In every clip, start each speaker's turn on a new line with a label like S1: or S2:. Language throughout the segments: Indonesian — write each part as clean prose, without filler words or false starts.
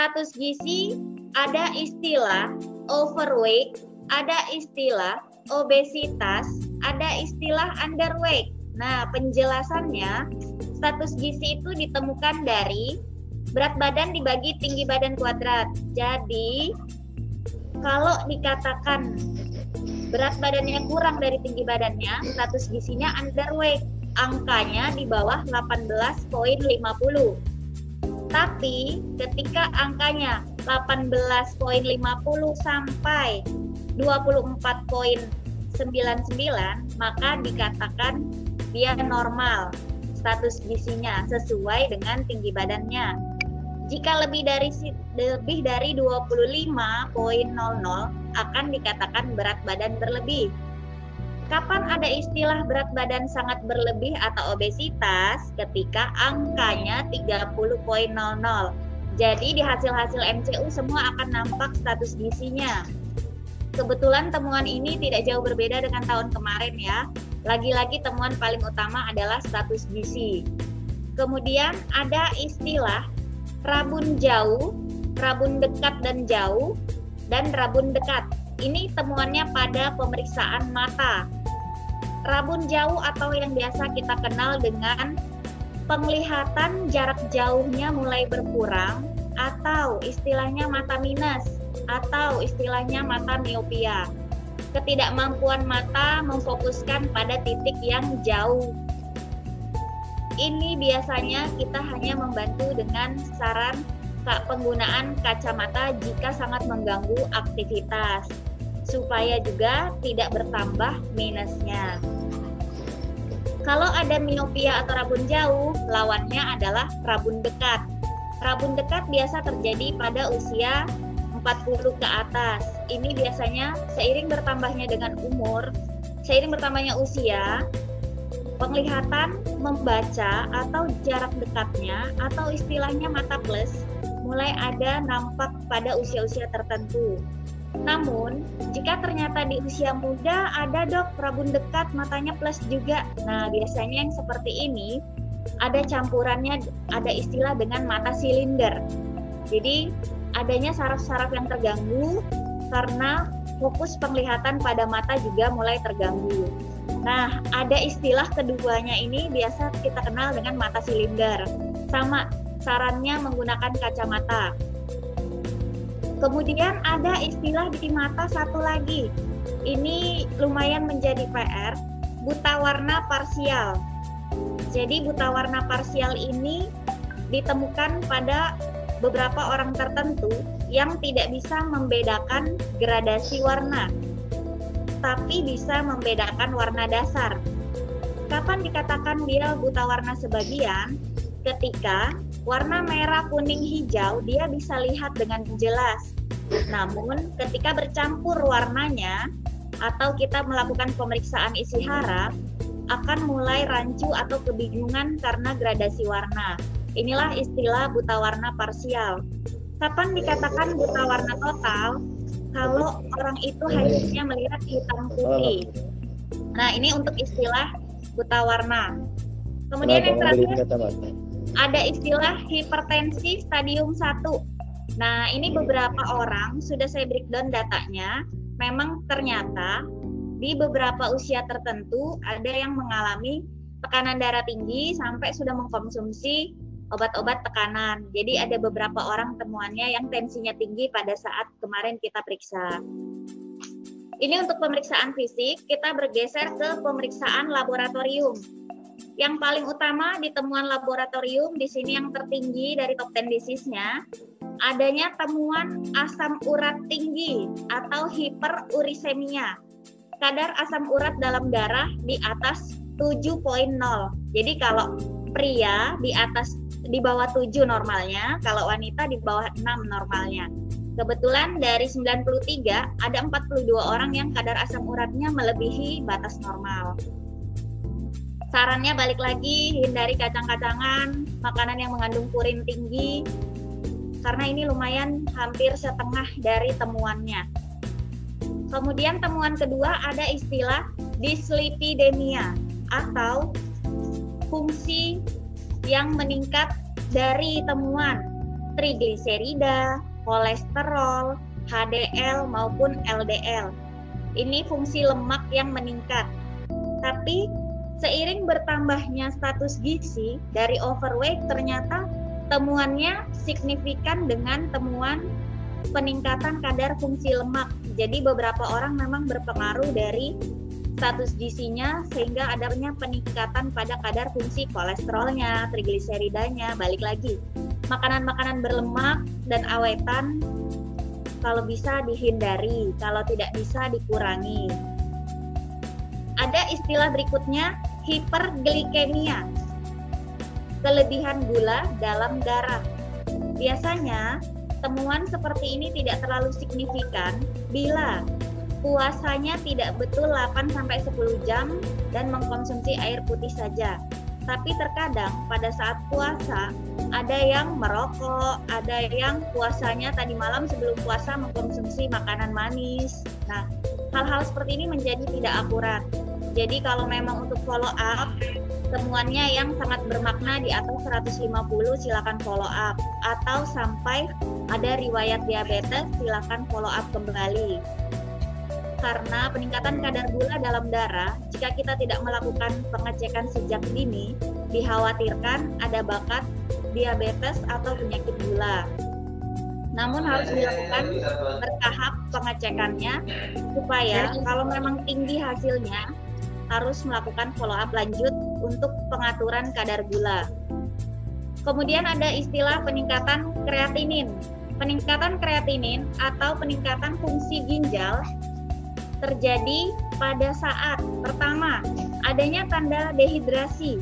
S1: status gizi ada istilah overweight, ada istilah obesitas, ada istilah underweight. Nah, penjelasannya, status gizi itu ditemukan dari berat badan dibagi tinggi badan kuadrat. Jadi, kalau dikatakan berat badannya kurang dari tinggi badannya, status gizinya underweight. Angkanya di bawah 18,50. Tapi, ketika angkanya 18,50 sampai 24,99, maka dikatakan dia normal status gizinya sesuai dengan tinggi badannya. Jika lebih dari 25,00 akan dikatakan berat badan berlebih. Kapan ada istilah berat badan sangat berlebih atau obesitas? Ketika angkanya 30,00. Jadi di hasil-hasil MCU semua akan nampak status gizinya. Kebetulan temuan ini tidak jauh berbeda dengan tahun kemarin ya. Lagi-lagi temuan paling utama adalah status gizi. Kemudian ada istilah rabun jauh, rabun dekat dan jauh, dan rabun dekat. Ini temuannya pada pemeriksaan mata. Rabun jauh atau yang biasa kita kenal dengan penglihatan jarak jauhnya mulai berkurang, atau istilahnya mata minus, atau istilahnya mata miopia. Ketidakmampuan mata memfokuskan pada titik yang jauh. Ini biasanya kita hanya membantu dengan saran penggunaan kacamata jika sangat mengganggu aktivitas, supaya juga tidak bertambah minusnya. Kalau ada miopia atau rabun jauh, lawannya adalah rabun dekat. Rabun dekat biasa terjadi pada usia 40 ke atas. Ini biasanya seiring bertambahnya usia, penglihatan, membaca, atau jarak dekatnya, atau istilahnya mata plus, mulai ada nampak pada usia-usia tertentu. Namun, jika ternyata di usia muda ada dok rabun dekat matanya plus juga. Nah, biasanya yang seperti ini ada campurannya, ada istilah dengan mata silinder. Jadi, adanya saraf-saraf yang terganggu karena fokus penglihatan pada mata juga mulai terganggu. Nah, ada istilah keduanya ini biasa kita kenal dengan mata silinder. Sama, sarannya menggunakan kacamata. Kemudian ada istilah di mata satu lagi. Ini lumayan menjadi PR, buta warna parsial. Jadi buta warna parsial ini ditemukan pada beberapa orang tertentu yang tidak bisa membedakan gradasi warna, tapi bisa membedakan warna dasar. Kapan dikatakan dia buta warna sebagian? Ketika warna merah, kuning, hijau dia bisa lihat dengan jelas. Namun ketika bercampur warnanya atau kita melakukan pemeriksaan isi harap, akan mulai rancu atau kebingungan karena gradasi warna. Inilah istilah buta warna parsial. Kapan dikatakan buta warna total? Kalau orang itu hanya melihat hitam putih. Nah, ini untuk istilah buta warna. Kemudian yang terakhir ada istilah hipertensi stadium 1. Nah, ini beberapa orang sudah saya breakdown datanya. Memang ternyata di beberapa usia tertentu ada yang mengalami tekanan darah tinggi sampai sudah mengkonsumsi obat-obat tekanan. Jadi ada beberapa orang temuannya yang tensinya tinggi pada saat kemarin kita periksa. Ini untuk pemeriksaan fisik, kita bergeser ke pemeriksaan laboratorium. Yang paling utama di temuan laboratorium, di sini yang tertinggi dari top 10 disease-nya, adanya temuan asam urat tinggi atau hiperurisemia. Kadar asam urat dalam darah di atas 7,0. Jadi kalau pria di bawah 7 normalnya, kalau wanita di bawah 6 normalnya. Kebetulan dari 93 ada 42 orang yang kadar asam uratnya melebihi batas normal. Sarannya balik lagi, hindari kacang-kacangan, makanan yang mengandung purin tinggi, karena ini lumayan hampir setengah dari temuannya. Kemudian temuan kedua ada istilah dyslipidemia atau fungsi yang meningkat dari temuan. trigliserida, kolesterol, HDL maupun LDL. Ini fungsi lemak yang meningkat. Tapi seiring bertambahnya status gizi dari overweight, ternyata temuannya signifikan dengan temuan peningkatan kadar fungsi lemak. Jadi beberapa orang memang berpengaruh dari status gizinya sehingga adanya peningkatan pada kadar fungsi kolesterolnya, trigliseridanya. Balik lagi, makanan-makanan berlemak dan awetan kalau bisa dihindari, kalau tidak bisa dikurangi. Ada istilah berikutnya, hiperglikemia, kelebihan gula dalam darah. Biasanya temuan seperti ini tidak terlalu signifikan bila puasanya tidak betul 8-10 jam dan mengkonsumsi air putih saja. Tapi terkadang pada saat puasa ada yang merokok, ada yang puasanya tadi malam sebelum puasa mengkonsumsi makanan manis. Nah, hal-hal seperti ini menjadi tidak akurat. Jadi kalau memang untuk follow up, temuannya yang sangat bermakna di atas 150 silakan follow up, atau sampai ada riwayat diabetes silakan follow up kembali. Karena peningkatan kadar gula dalam darah, jika kita tidak melakukan pengecekan sejak dini, dikhawatirkan ada bakat diabetes atau penyakit gula. Namun harus dilakukan bertahap pengecekannya supaya kalau memang tinggi hasilnya harus melakukan follow up lanjut untuk pengaturan kadar gula. Kemudian ada istilah peningkatan kreatinin. Peningkatan kreatinin atau peningkatan fungsi ginjal terjadi pada saat pertama adanya tanda dehidrasi.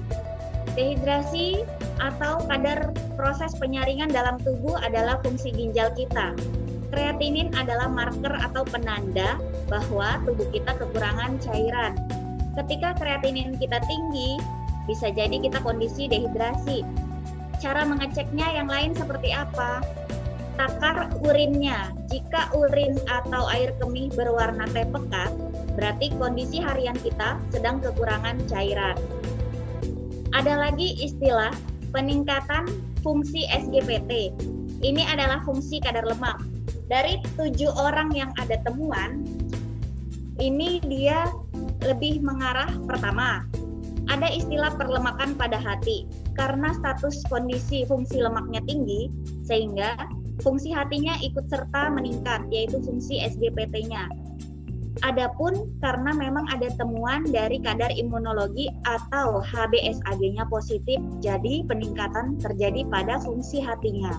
S1: Dehidrasi atau kadar proses penyaringan dalam tubuh adalah fungsi ginjal kita. Kreatinin adalah marker atau penanda bahwa tubuh kita kekurangan cairan. Ketika kreatinin kita tinggi, bisa jadi kita kondisi dehidrasi. Cara mengeceknya yang lain seperti apa? Takar urinnya. Jika urin atau air kemih berwarna teh pekat, berarti kondisi harian kita sedang kekurangan cairan. Ada lagi istilah peningkatan fungsi SGPT. Ini adalah fungsi kadar lemak. Dari 7 orang yang ada temuan, ini dia lebih mengarah pertama. Ada istilah perlemakan pada hati. Karena status kondisi fungsi lemaknya tinggi, sehingga fungsi hatinya ikut serta meningkat, yaitu fungsi SGPT-nya. Adapun karena memang ada temuan dari kadar imunologi atau HbSAg-nya positif, jadi peningkatan terjadi pada fungsi hatinya.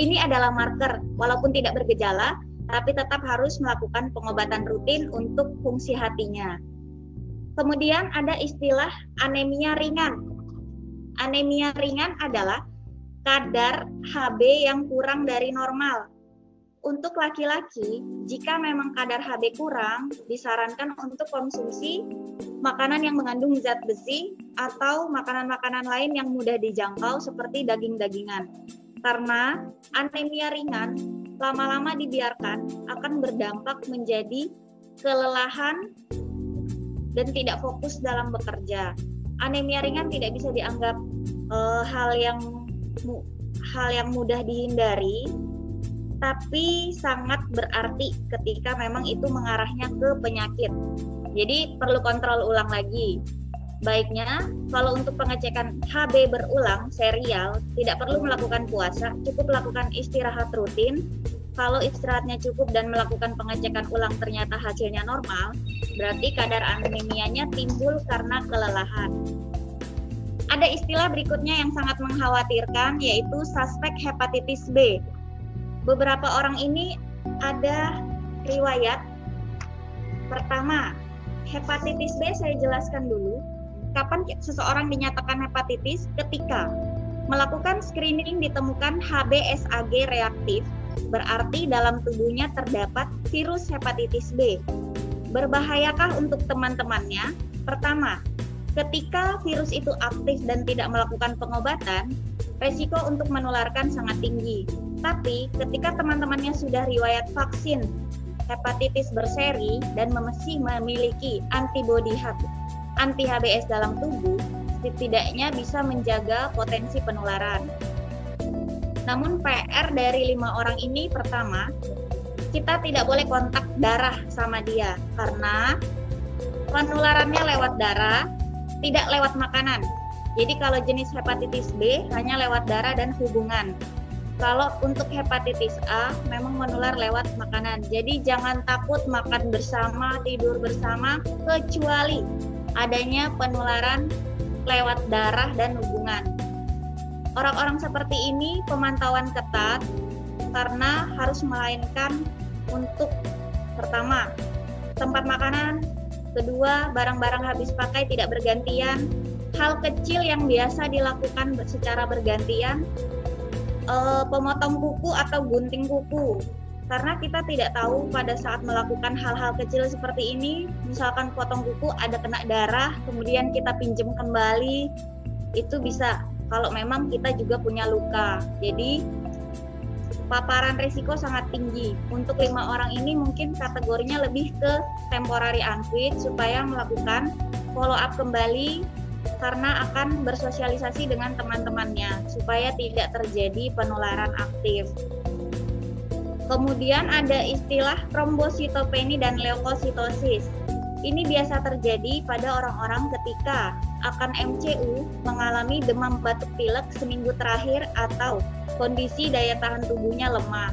S1: Ini adalah marker, walaupun tidak bergejala, tapi tetap harus melakukan pengobatan rutin untuk fungsi hatinya. Kemudian ada istilah anemia ringan. Anemia ringan adalah kadar Hb yang kurang dari normal. Untuk laki-laki, jika memang kadar Hb kurang, disarankan untuk konsumsi makanan yang mengandung zat besi atau makanan-makanan lain yang mudah dijangkau seperti daging-dagingan. Karena anemia ringan lama-lama dibiarkan akan berdampak menjadi kelelahan dan tidak fokus dalam bekerja. Anemia ringan tidak bisa dianggap hal yang mudah dihindari, tapi sangat berarti ketika memang itu mengarahnya ke penyakit. Jadi perlu kontrol ulang lagi. Baiknya kalau untuk pengecekan Hb berulang serial tidak perlu melakukan puasa, cukup lakukan istirahat rutin. Kalau istirahatnya cukup dan melakukan pengecekan ulang ternyata hasilnya normal, berarti kadar anemianya timbul karena kelelahan. Ada istilah berikutnya yang sangat mengkhawatirkan, yaitu suspek hepatitis B. Beberapa orang ini ada riwayat. Pertama, hepatitis B saya jelaskan dulu. Kapan seseorang dinyatakan hepatitis? Ketika melakukan screening ditemukan HbSAg reaktif, berarti dalam tubuhnya terdapat virus hepatitis B. Berbahayakah untuk teman-temannya? Pertama, ketika virus itu aktif dan tidak melakukan pengobatan, resiko untuk menularkan sangat tinggi. Tapi ketika teman-temannya sudah riwayat vaksin hepatitis berseri dan masih memiliki antibodi anti-HBs dalam tubuh, setidaknya bisa menjaga potensi penularan. Namun PR dari 5 orang ini, pertama, kita tidak boleh kontak darah sama dia karena penularannya lewat darah, tidak lewat makanan. Jadi kalau jenis hepatitis B hanya lewat darah dan hubungan. Kalau untuk hepatitis A memang menular lewat makanan. Jadi jangan takut makan bersama, tidur bersama, kecuali adanya penularan lewat darah dan hubungan. Orang-orang seperti ini pemantauan ketat karena harus melainkan untuk pertama, tempat makanan, kedua, barang-barang habis pakai tidak bergantian, hal kecil yang biasa dilakukan secara bergantian, pemotong kuku atau gunting kuku. Karena kita tidak tahu pada saat melakukan hal-hal kecil seperti ini, misalkan potong kuku ada kena darah, kemudian kita pinjam kembali, itu bisa kalau memang kita juga punya luka. Jadi paparan risiko sangat tinggi. Untuk 5 orang ini mungkin kategorinya lebih ke temporary unfit supaya melakukan follow up kembali karena akan bersosialisasi dengan teman-temannya supaya tidak terjadi penularan aktif. Kemudian ada istilah trombositopeni dan leukositosis. Ini biasa terjadi pada orang-orang ketika akan MCU mengalami demam batuk pilek seminggu terakhir atau kondisi daya tahan tubuhnya lemah.